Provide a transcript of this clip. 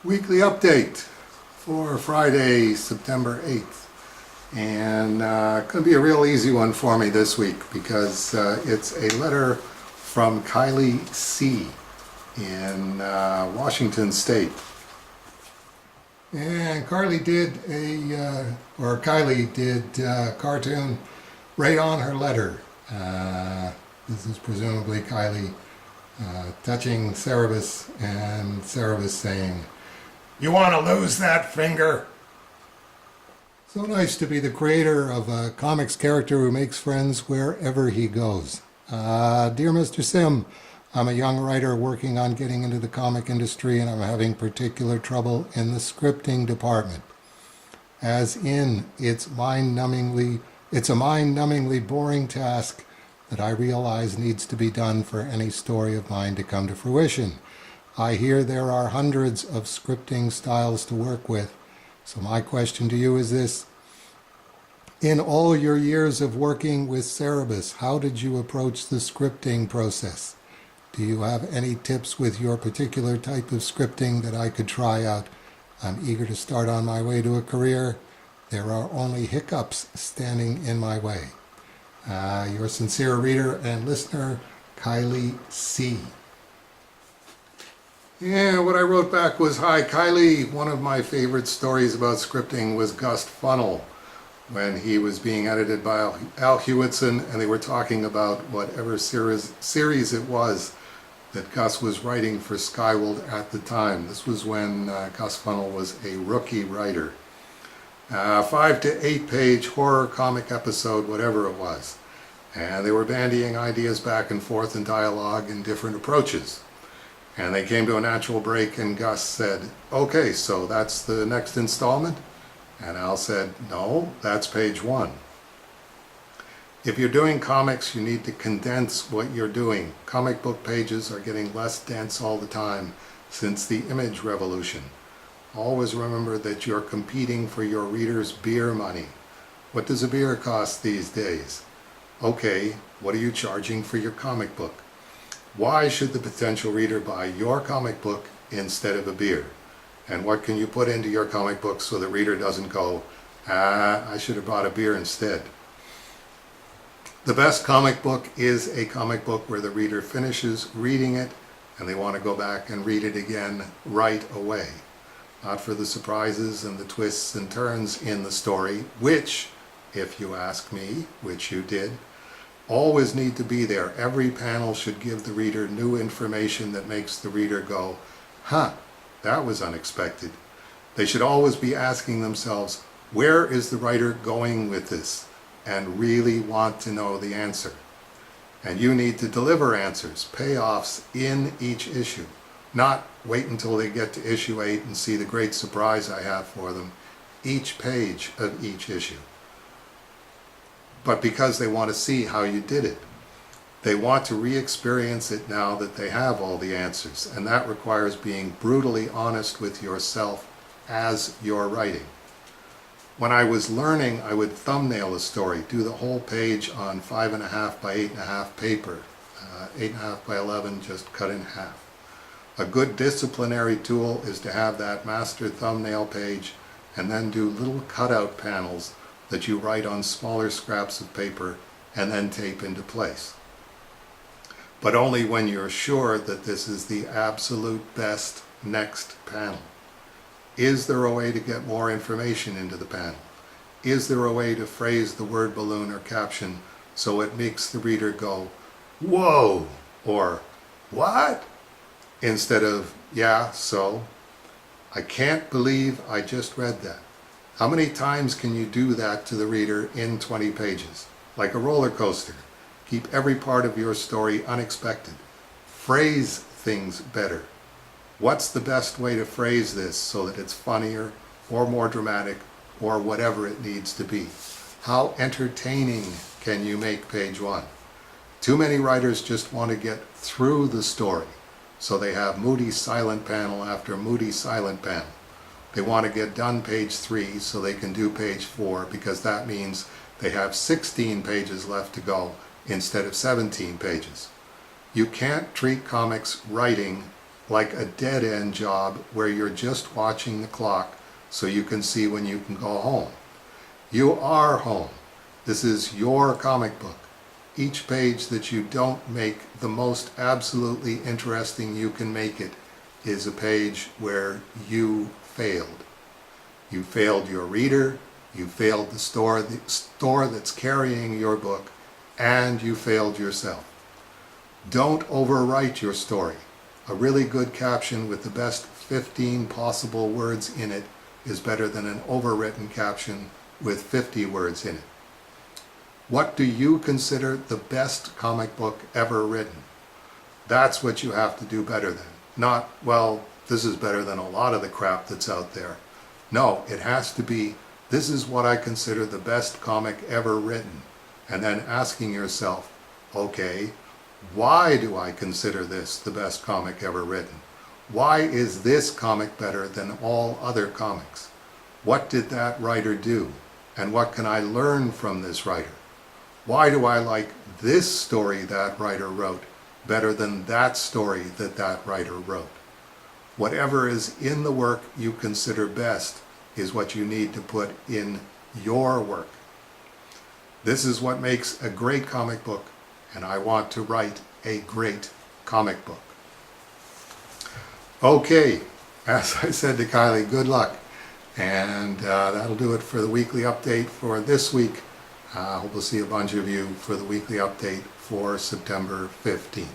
Weekly update for Friday, September 8th. And it's going to be a real easy one for me this week because it's a letter from Kylie C. in Washington State. And Kylie did a cartoon right on her letter. This is presumably Kylie touching Cerebus and Cerebus saying, "You want to lose that finger?" So nice to be the creator of a comics character who makes friends wherever he goes. Dear Mr. Sim, I'm a young writer working on getting into the comic industry, and I'm having particular trouble in the scripting department. As in, it's a mind-numbingly boring task that I realize needs to be done for any story of mine to come to fruition. I hear there are hundreds of scripting styles to work with. So my question to you is this: in all your years of working with Cerebus, how did you approach the scripting process? Do you have any tips with your particular type of scripting that I could try out? I'm eager to start on my way to a career. There are only hiccups standing in my way. Your sincere reader and listener, Kylie C. Yeah, what I wrote back was, "Hi Kylie, one of my favorite stories about scripting was Gus Funnell, when he was being edited by Al Hewetson, and they were talking about whatever series it was that Gus was writing for Skyworld at the time." This was when Gus Funnell was a rookie writer. 5 to 8 page horror comic episode, whatever it was. And they were bandying ideas back and forth in dialogue and different approaches. And they came to a natural break and Gus said, "Okay, so that's the next installment?" And Al said, "No, that's page 1. If you're doing comics, you need to condense what you're doing. Comic book pages are getting less dense all the time since the image revolution. Always remember that you're competing for your readers' beer money. What does a beer cost these days? Okay, what are you charging for your comic book? Why should the potential reader buy your comic book instead of a beer? And what can you put into your comic book so the reader doesn't go, I should have bought a beer instead?" The best comic book is a comic book where the reader finishes reading it and they want to go back and read it again right away. Not for the surprises and the twists and turns in the story, which, if you ask me, which you did, always need to be there. Every panel should give the reader new information that makes the reader go, "Huh, that was unexpected." They should always be asking themselves, where is the writer going with this? And really want to know the answer. And you need to deliver answers, payoffs in each issue. Not wait until they get to issue 8 and see the great surprise I have for them each page of each issue. But because they want to see how you did it. They want to re-experience it now that they have all the answers, and that requires being brutally honest with yourself as you're writing. When I was learning, I would thumbnail a story, do the whole page on 5.5 by 8.5 paper, 8.5 by 11 just cut in half. A good disciplinary tool is to have that master thumbnail page and then do little cutout panels that you write on smaller scraps of paper and then tape into place. But only when you're sure that this is the absolute best next panel. Is there a way to get more information into the panel? Is there a way to phrase the word balloon or caption so it makes the reader go, "Whoa," or "What?" instead of "Yeah, so." I can't believe I just read that. How many times can you do that to the reader in 20 pages? Like a roller coaster. Keep every part of your story unexpected. Phrase things better. What's the best way to phrase this so that it's funnier or more dramatic or whatever it needs to be? How entertaining can you make page 1? Too many writers just want to get through the story, so they have moody silent panel after moody silent panel. They want to get done page 3 so they can do page 4, because that means they have 16 pages left to go instead of 17 pages. You can't treat comics writing like a dead-end job where you're just watching the clock so you can see when you can go home. You are home. This is your comic book. Each page that you don't make the most absolutely interesting you can make it is a page where you failed. You failed your reader, you failed the store that's carrying your book, and you failed yourself. Don't overwrite your story. A really good caption with the best 15 possible words in it is better than an overwritten caption with 50 words in it. What do you consider the best comic book ever written? That's what you have to do better than. Not, well, this is better than a lot of the crap that's out there. No, it has to be, this is what I consider the best comic ever written. And then asking yourself, okay, why do I consider this the best comic ever written? Why is this comic better than all other comics? What did that writer do? And what can I learn from this writer? Why do I like this story that writer wrote better than that story that that writer wrote? Whatever is in the work you consider best is what you need to put in your work. This is what makes a great comic book, and I want to write a great comic book. Okay, as I said to Kylie, good luck. And that'll do it for the weekly update for this week. Hope we'll see a bunch of you for the weekly update for September 15th.